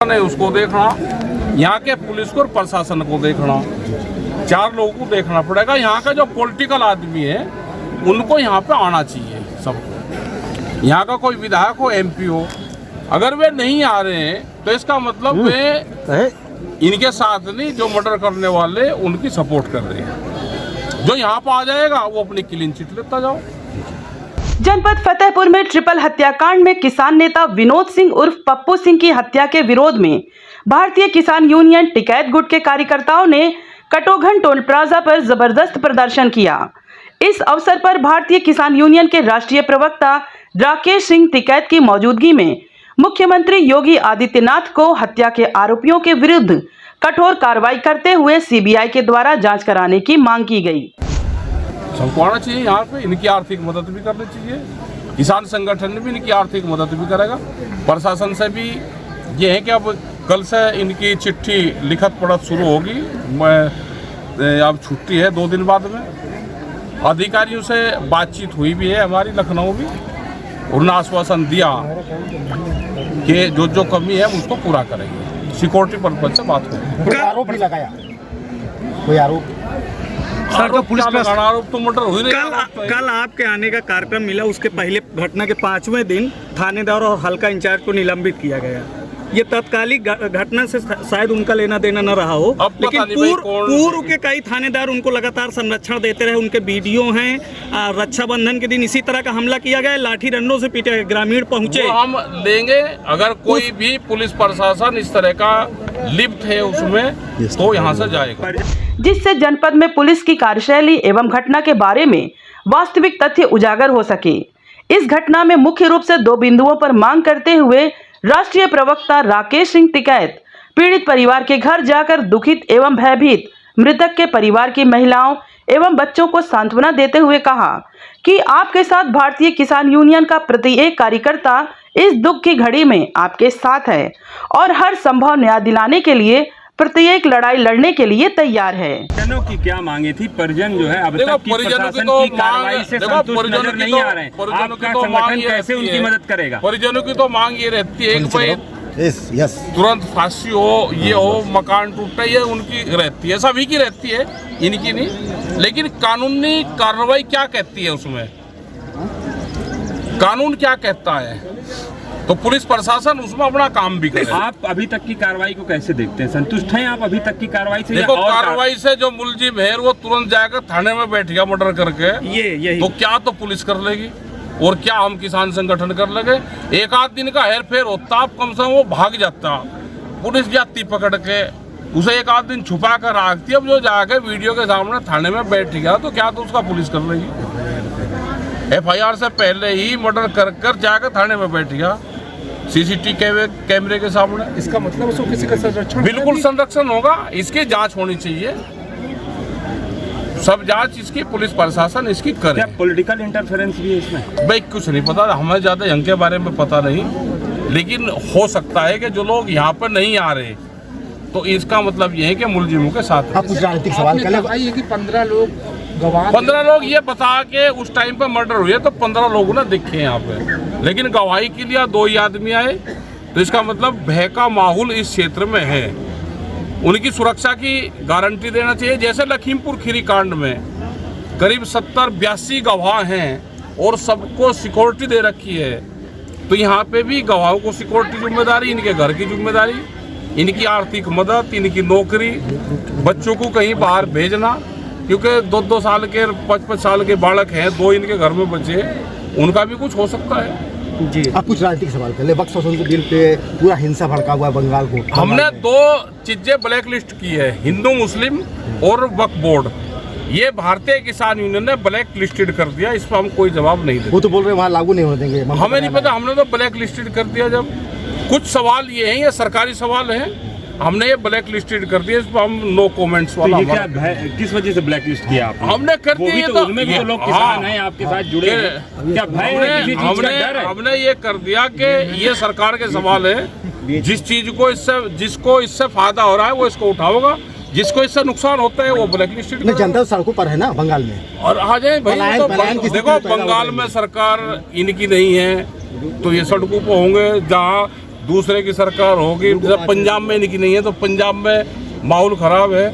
नहीं उसको देखना, यहाँ के पुलिस को और प्रशासन को देखना, चार लोगों को देखना पड़ेगा। यहाँ का जो पॉलिटिकल आदमी है उनको यहाँ पे आना चाहिए सबको। यहाँ का कोई विधायक हो, एमपी हो, अगर वे नहीं आ रहे हैं तो इसका मतलब वे इनके साथ नहीं, जो मर्डर करने वाले उनकी सपोर्ट कर रहे हैं। जो यहाँ पे आ जाएगा वो अपनी क्लीन चिट लेता जाओ। जनपद फतेहपुर में ट्रिपल हत्याकांड में किसान नेता विनोद सिंह उर्फ पप्पू सिंह की हत्या के विरोध में भारतीय किसान यूनियन टिकैत गुट के कार्यकर्ताओं ने कटोघन टोल प्लाजा पर जबरदस्त प्रदर्शन किया। इस अवसर पर भारतीय किसान यूनियन के राष्ट्रीय प्रवक्ता राकेश सिंह टिकैत की मौजूदगी में मुख्यमंत्री योगी आदित्यनाथ को हत्या के आरोपियों के विरुद्ध कठोर कार्रवाई करते हुए सीबीआई के द्वारा जांच कराने की मांग की गई। सबको आना चाहिए यहाँ पे, इनकी आर्थिक मदद भी करनी चाहिए। किसान संगठन भी इनकी आर्थिक मदद भी करेगा। प्रशासन से भी ये है कि अब कल से इनकी चिट्ठी लिखत पढ़त शुरू होगी। मैं अब छुट्टी है 2 दिन बाद में। अधिकारियों से बातचीत हुई भी है हमारी लखनऊ में, उन्होंने आश्वासन दिया कि जो जो कमी है उसको पूरा करेंगे। सिक्योरिटी पर्पज से बात करेंगे। कोई आरोप भी लगाया, कोई आरोप सर का पुलिस पे आरोप तो मर्डर हो ही नहीं। कल आपके आने का कार्यक्रम मिला, उसके पहले घटना के 5वें दिन थानेदार और हल्का इंचार्ज को निलंबित किया गया। ये तत्कालिक घटना से शायद उनका लेना देना न रहा हो, लेकिन पूर्व के कई थानेदार उनको लगातार संरक्षण देते रहे। उनके वीडियो हैं। रक्षाबंधन के दिन इसी तरह का हमला किया गया, लाठी डंडों से पीटे गए, ग्रामीण पहुंचे। हम लेंगे अगर कोई भी पुलिस प्रशासन इस तरह का लिप्त है उसमें तो यहाँ से जाएगा, जिससे जनपद में पुलिस की कार्यशैली एवं घटना के बारे में वास्तविक तथ्य उजागर हो सके। इस घटना में मुख्य रूप से 2 बिंदुओं पर मांग करते हुए राष्ट्रीय प्रवक्ता राकेश सिंह टिकैत पीड़ित परिवार के घर जाकर दुखित एवं भयभीत मृतक के परिवार की महिलाओं एवं बच्चों को सांत्वना देते हुए कहा कि आपके साथ भारतीय किसान यूनियन का प्रत्येक कार्यकर्ता इस दुख की घड़ी में आपके साथ है और हर संभव न्याय दिलाने के लिए प्रत्येक लड़ाई लड़ने के लिए तैयार है। परिजनों की क्या मांगे थी? परिजन जो है अब तक की प्रशासन की कार्रवाई से संतुष्ट नजर नहीं आ रहे हैं। आपका संगठन कैसे उनकी मदद करेगा? परिजनों की तो मांग ये रहती है कि भाई तुरंत फांसी हो, ये हो, मकान टूटे, ये उनकी रहती है, सभी की रहती है, इनकी नहीं। लेकिन कानूनी कार्रवाई क्या कहती है उसमें, कानून क्या कहता है, तो पुलिस प्रशासन उसमें अपना काम भी करे। आप अभी तक की कार्रवाई को कैसे देखते हैं? संतुष्ट हैं आप अभी तक की कार्रवाई से? देखो, कार्रवाई से जो मुलजिम है वो तुरंत जाकर थाने में बैठ गया मर्डर करके, यही तो क्या तो पुलिस कर लेगी और क्या हम किसान संगठन कर लेंगे? एक आध दिन का हेर फेर होता, आप कम से कम वो भाग जाता, पुलिस जाती पकड़ के, उसे एक आध दिन छुपा कर रखती। अब जो जाके वीडियो के सामने थाने में बैठ गया तो क्या तो उसका पुलिस कर लेगी? FIR से पहले ही मर्डर कर जाकर थाने में बैठ गया CCTV कैमरे के सामने। इसका मतलब उसको किसी का संरक्षण, बिल्कुल संरक्षण होगा। इसकी जांच होनी चाहिए, सब जांच इसकी पुलिस प्रशासन इसकी करे। क्या पॉलिटिकल इंटरफेरेंस भी है इसमें? भाई कुछ नहीं पता, हमें ज्यादा यहाँ के बारे में पता नहीं, लेकिन हो सकता है कि जो लोग यहाँ पर नहीं आ रहे तो इसका मतलब ये है कि मुलजिमों के साथ। आप कुछ राजनीतिक सवाल कर ले कि 15 लोग गवाह, 15 लोग ये बता के उस टाइम पे मर्डर हुए तो 15 लोग ना दिखे यहाँ पे, लेकिन गवाही के लिए 2 ही आदमी आए, तो इसका मतलब भय का माहौल इस क्षेत्र में है। उनकी सुरक्षा की गारंटी देना चाहिए। जैसे लखीमपुर खीरी कांड में करीब 70-82 गवाह हैं और सबको सिक्योरिटी दे रखी है, तो यहाँ पे भी गवाहों को सिक्योरिटी जिम्मेदारी, इनके घर की जिम्मेदारी, इनकी आर्थिक मदद, इनकी नौकरी, बच्चों को कहीं बाहर भेजना, क्योंकि 2-2 साल के 5-5 साल के बालक हैं, 2 इनके घर में बच्चे, उनका भी कुछ हो सकता है जी। आप कुछ राजनीतिक सवाल कर ले। वक्फ संशोधन बिल पे पूरा हिंसा भड़का हुआ है बंगाल को। हमने 2 चीजें ब्लैक लिस्ट की है, हिंदू मुस्लिम और वक्फ बोर्ड। ये भारतीय किसान यूनियन ने ब्लैक लिस्टेड कर दिया, इस पर हम कोई जवाब नहीं देते। वो तो बोल रहे हैं वहाँ लागू नहीं होने देंगे। हमें नहीं पता, हमने तो ब्लैक लिस्टेड कर दिया। जब कुछ सवाल ये हैं, ये सरकारी सवाल है, हमने ये ब्लैक लिस्टेड कर दिया, इस पर हम नो कमेंट्स वाला। तो क्या किस वजह से ब्लैक लिस्ट किया आपने? हमने कर दिया, तो उनमें भी तो लोग किसान हैं आपके साथ जुड़े हैं। क्या भय है किसी चीज का डर है? हमने ये कर दिया कि ये सरकार के सवाल है, जिस चीज को जिसको इससे फायदा हो रहा है वो इसको उठाओगा, जिसको इससे नुकसान होता है वो ब्लैक लिस्टेड। जनता सड़कों पर है ना बंगाल में, और आ जाए भाई, तो देखो बंगाल में सरकार इनकी नहीं है तो ये सड़कों पर होंगे। जहाँ दूसरे की सरकार होगी, जब पंजाब में इनकी नहीं है तो पंजाब में माहौल खराब है,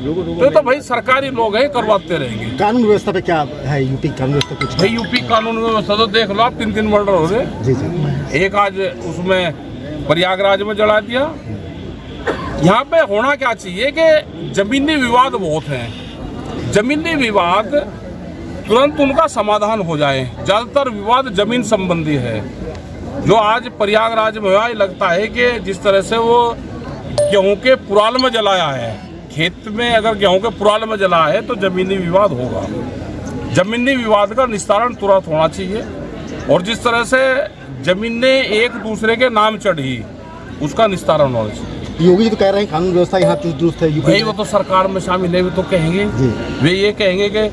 तो भाई सरकारी लोग हैं, करवाते रहेंगे। कानून व्यवस्था पे क्या है यूपी कानून व्यवस्था कुछ? भाई यूपी कानून व्यवस्था तो देख लो आप, 3 मर्डर हो रहे। जी जी। एक आज उसमें प्रयागराज में जला दिया। यहाँ पे होना क्या चाहिए कि जमीनी विवाद बहुत हैं, जमीनी विवाद तुरंत उनका समाधान हो जाए। ज़्यादातर विवाद जमीन संबंधी है। जो आज प्रयागराज में हुआ, लगता है कि जिस तरह से वो गेहूं के पुराल में जलाया है, खेत में अगर गेहूं के पुराल में जलाया है तो जमीनी विवाद होगा। जमीनी विवाद का निस्तारण तुरंत होना चाहिए। और जिस तरह से जमीनें एक दूसरे के नाम चढ़ी, उसका निस्तारण होना चाहिए। योगी जी तो कह रहे हैं कानून व्यवस्था यहाँ दुरुस्त है यूपी भाई वो तो सरकार में शामिल है, वो तो कहेंगे, वे ये कहेंगे कि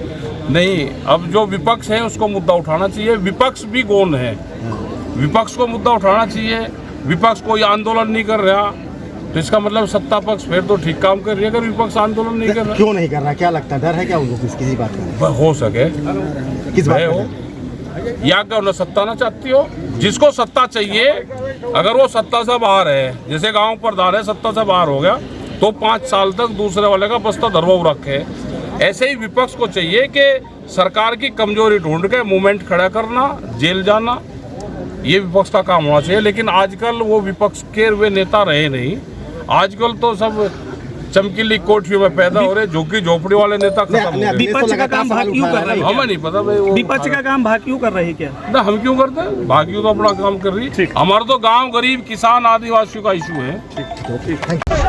नहीं, अब जो विपक्ष है उसको मुद्दा उठाना चाहिए। विपक्ष भी गौण है, विपक्ष को मुद्दा उठाना चाहिए। विपक्ष कोई आंदोलन नहीं कर रहा तो इसका मतलब सत्ता पक्ष फिर तो ठीक काम कर रही है। अगर विपक्ष आंदोलन नहीं कर रहा, क्यों नहीं कर रहा, क्या लगता है, डर है क्या उनको किसी बात का? हो सके किस बात हो या क्या उन्हें सत्ता ना चाहती हो। जिसको सत्ता चाहिए, अगर वो सत्ता से बाहर है, जैसे गांव प्रधान है सत्ता से बाहर हो गया तो 5 साल तक दूसरे वाले का बस्ता धरवाऊ रखे। ऐसे ही विपक्ष को चाहिए कि सरकार की कमजोरी ढूंढ के मूवमेंट खड़ा करना, जेल जाना, ये विपक्ष का काम होना चाहिए। लेकिन आजकल वो विपक्ष के वे नेता रहे नहीं। आजकल तो सब चमकीली कोठियों में पैदा हो रहे, झुग्गी झोपड़ी वाले नेता खत्म हो गए। विपक्ष का काम भाग क्यों कर रहे हैं? हमें नहीं पता भाई, वो विपक्ष का काम भाग क्यों कर रहे हैं? क्या ना हम क्यों करते हैं? भाग्य तो अपना काम कर रही है। हमारा तो गांव, गरीब, किसान, आदिवासियों का इशू है। Thank you.